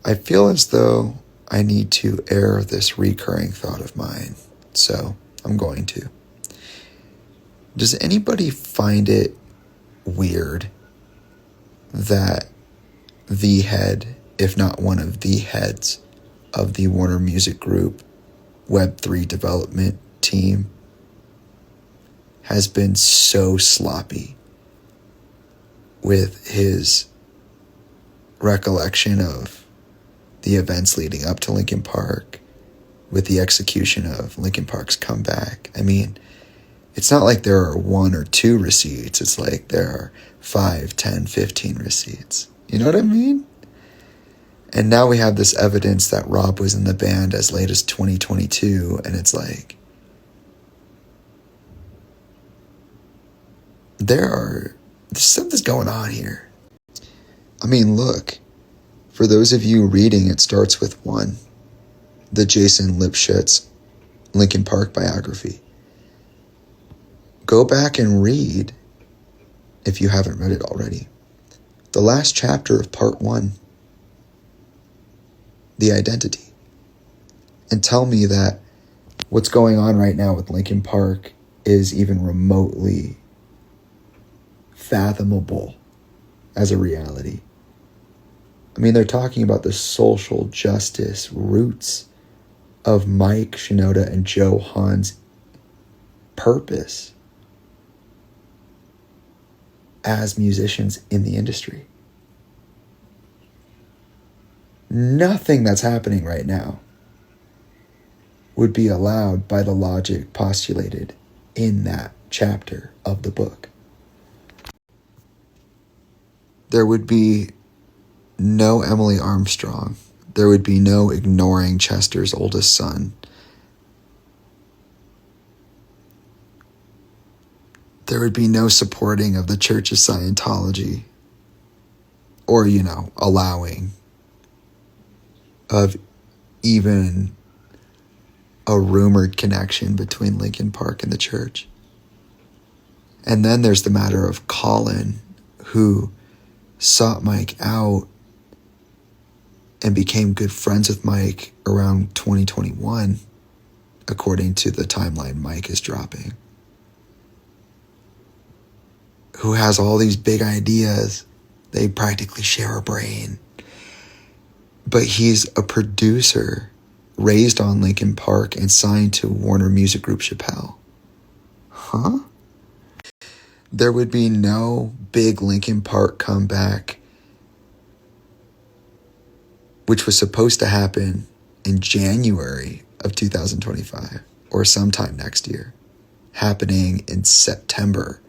I feel as though I need to air this recurring thought of mine, so I'm going to. Does anybody find it weird that the head, if not one of the heads, of the Warner Music Group Web3 development team has been so sloppy with his recollection of the events leading up to Linkin Park, with the execution of Linkin Park's comeback? I mean, it's not like there are 1 or 2 receipts. It's like there are 5, 10, 15 receipts. You know what I mean? And now we have this evidence that Rob was in the band as late as 2022, and it's like, there's something's going on here. I mean, look, for those of you reading, it starts with 1, the Jason Lipschutz Linkin Park biography. Go back and read, if you haven't read it already, the last chapter of part 1, the identity, and tell me that what's going on right now with Linkin Park is even remotely fathomable as a reality. I mean, they're talking about the social justice roots of Mike Shinoda and Joe Hahn's purpose as musicians in the industry. Nothing that's happening right now would be allowed by the logic postulated in that chapter of the book. There would be no Emily Armstrong. There would be no ignoring Chester's oldest son. There would be no supporting of the Church of Scientology, or, allowing of even a rumored connection between Linkin Park and the church. And then there's the matter of Colin, who sought Mike out and became good friends with Mike around 2021, according to the timeline Mike is dropping, who has all these big ideas. They practically share a brain. But he's a producer raised on Linkin Park and signed to Warner Music Group Chappelle. Huh? There would be no big Linkin Park comeback, which was supposed to happen in January of 2025 or sometime next year, happening in September,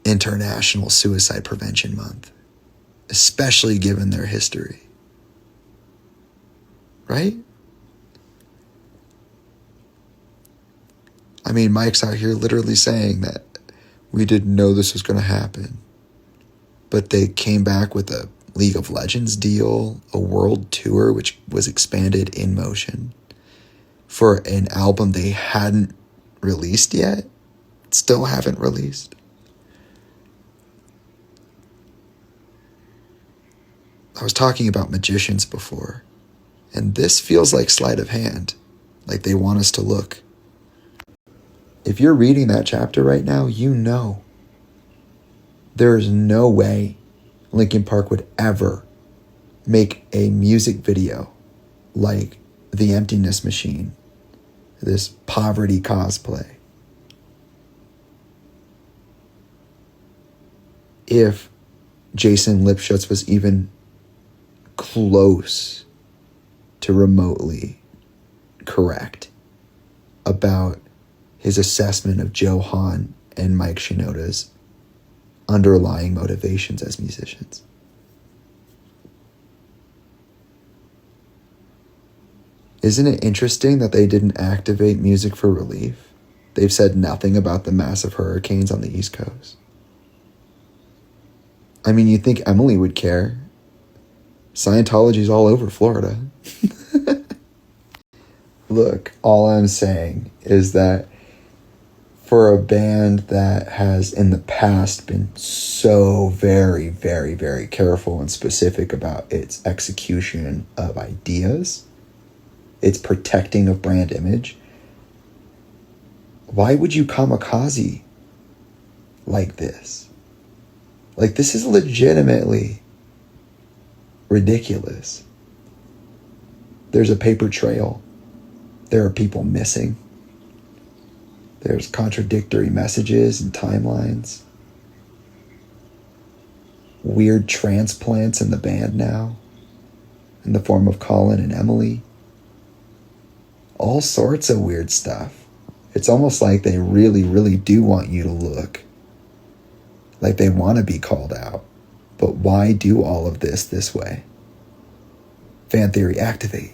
International Suicide Prevention Month, especially given their history. Right? I mean, Mike's out here literally saying that we didn't know this was going to happen, but they came back with a League of Legends deal, a world tour, which was expanded in motion, for an album they hadn't released yet, still haven't released. I was talking about magicians before, and this feels like sleight of hand, like they want us to look. If you're reading that chapter right now, you know there is no way Linkin Park would ever make a music video like The Emptiness Machine, this poverty cosplay, if Jason Lipschutz was even close to remotely correct about his assessment of Joe Hahn and Mike Shinoda's underlying motivations as musicians. Isn't it interesting that they didn't activate Music for Relief? They've said nothing about the massive hurricanes on the East Coast. I mean, you'd think Emily would care. Scientology's all over Florida. Look, all I'm saying is that for a band that has in the past been so very, very, very careful and specific about its execution of ideas, its protecting of brand image, why would you kamikaze like this? Like, this is legitimately ridiculous. There's a paper trail. There are people missing. There's contradictory messages and timelines. Weird transplants in the band now, in the form of Colin and Emily. All sorts of weird stuff. It's almost like they really, really do want you to look like they want to be called out. But why do all of this way? Fan theory, activate.